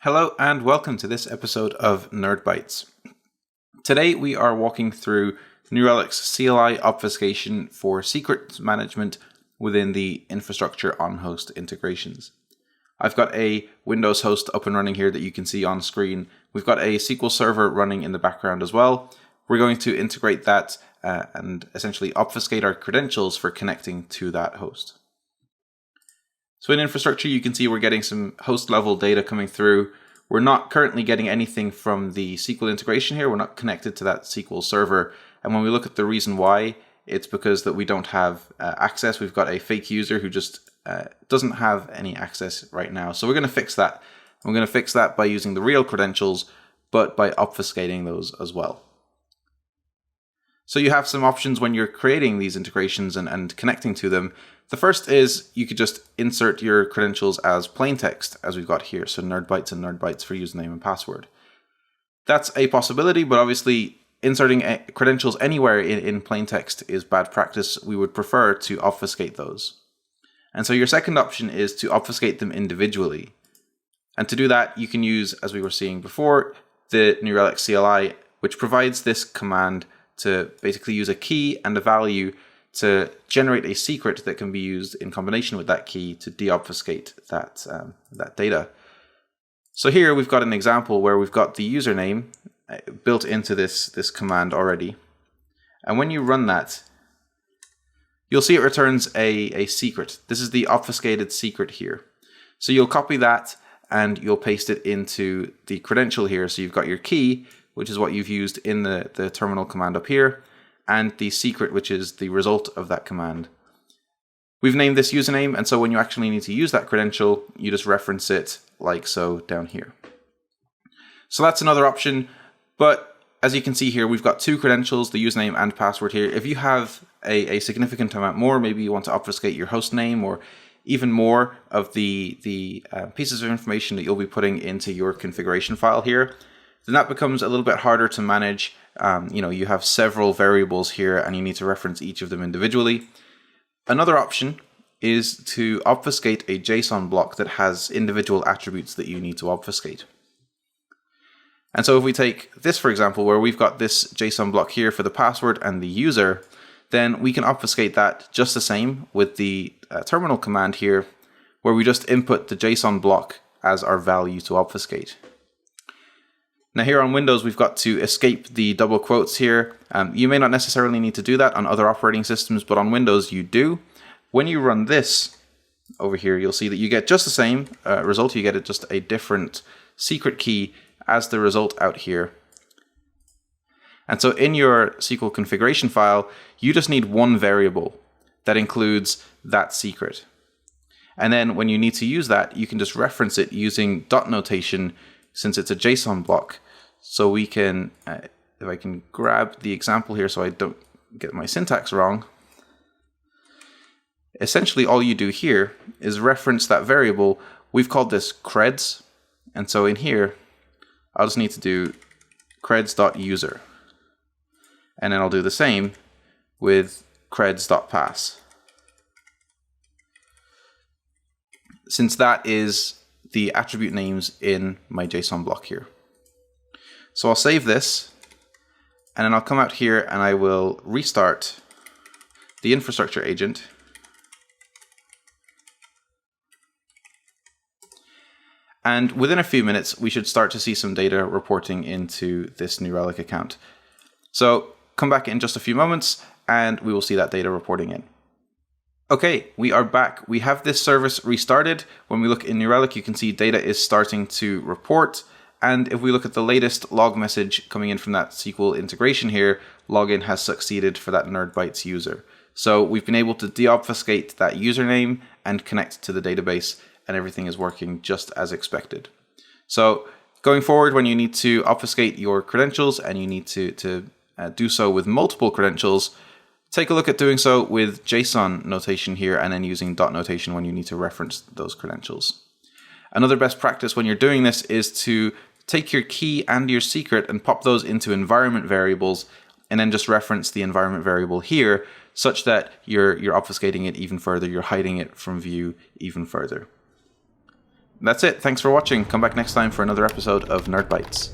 Hello and welcome to this episode of Nerd Bytes. Today we are walking through New Relic's CLI obfuscation for secret management within the infrastructure on host integrations. I've got a Windows host up and running here that you can see on screen. We've got a SQL server running in the background as well. We're going to integrate that and essentially obfuscate our credentials for connecting to that host. So in infrastructure, you can see we're getting some host level data coming through. We're not currently getting anything from the SQL integration here. We're not connected to that SQL server. And when we look at the reason why, it's because that we don't have access. We've got a fake user who just doesn't have any access right now. So we're going to fix that. We're going to fix that by using the real credentials, but by obfuscating those as well. So you have some options when you're creating these integrations and connecting to them. The first is you could just insert your credentials as plain text, as we've got here. So Nerd Bytes and Nerd Bytes for username and password. That's a possibility, but obviously inserting credentials anywhere in plain text is bad practice. We would prefer to obfuscate those. And so your second option is to obfuscate them individually. And to do that, you can use, as we were seeing before, the New Relic CLI, which provides this command to basically use a key and a value to generate a secret that can be used in combination with that key to deobfuscate that data. So here we've got an example where we've got the username built into this command already. And when you run that, you'll see it returns a secret. This is the obfuscated secret here. So you'll copy that and you'll paste it into the credential here. So you've got your key, which is what you've used in the terminal command up here, and the secret, which is the result of that command. We've named this username, and so when you actually need to use that credential, you just reference it like so down here. So that's another option, but as you can see here, we've got two credentials, the username and password here. If you have a significant amount more, maybe you want to obfuscate your host name or even more of the pieces of information that you'll be putting into your configuration file here, then that becomes a little bit harder to manage. You have several variables here and you need to reference each of them individually. Another option is to obfuscate a JSON block that has individual attributes that you need to obfuscate. And so if we take this, for example, where we've got this JSON block here for the password and the user, then we can obfuscate that just the same with the terminal command here, where we just input the JSON block as our value to obfuscate. Now here on Windows, we've got to escape the double quotes here. You may not necessarily need to do that on other operating systems, but on Windows you do. When you run this over here, you'll see that you get just the same result. You get just a different secret key as the result out here. And so in your SQL configuration file, you just need one variable that includes that secret. And then when you need to use that, you can just reference it using dot notation since it's a JSON block. So we can, if I can grab the example here so I don't get my syntax wrong, essentially all you do here is reference that variable. We've called this creds. And so in here, I'll just need to do creds.user. And then I'll do the same with creds.pass. Since that is the attribute names in my JSON block here. So I'll save this, and then I'll come out here and I will restart the infrastructure agent. And within a few minutes, we should start to see some data reporting into this New Relic account. So come back in just a few moments and we will see that data reporting in. Okay, we are back. We have this service restarted. When we look in New Relic, you can see data is starting to report. And if we look at the latest log message coming in from that SQL integration here, login has succeeded for that Nerd Bytes user. So we've been able to deobfuscate that username and connect to the database, and everything is working just as expected. So going forward, when you need to obfuscate your credentials and you need to do so with multiple credentials, take a look at doing so with JSON notation here and then using dot notation when you need to reference those credentials. Another best practice when you're doing this is to take your key and your secret and pop those into environment variables and then just reference the environment variable here such that you're obfuscating it even further, you're hiding it from view even further. That's it. Thanks for watching. Come back next time for another episode of Nerd Bytes.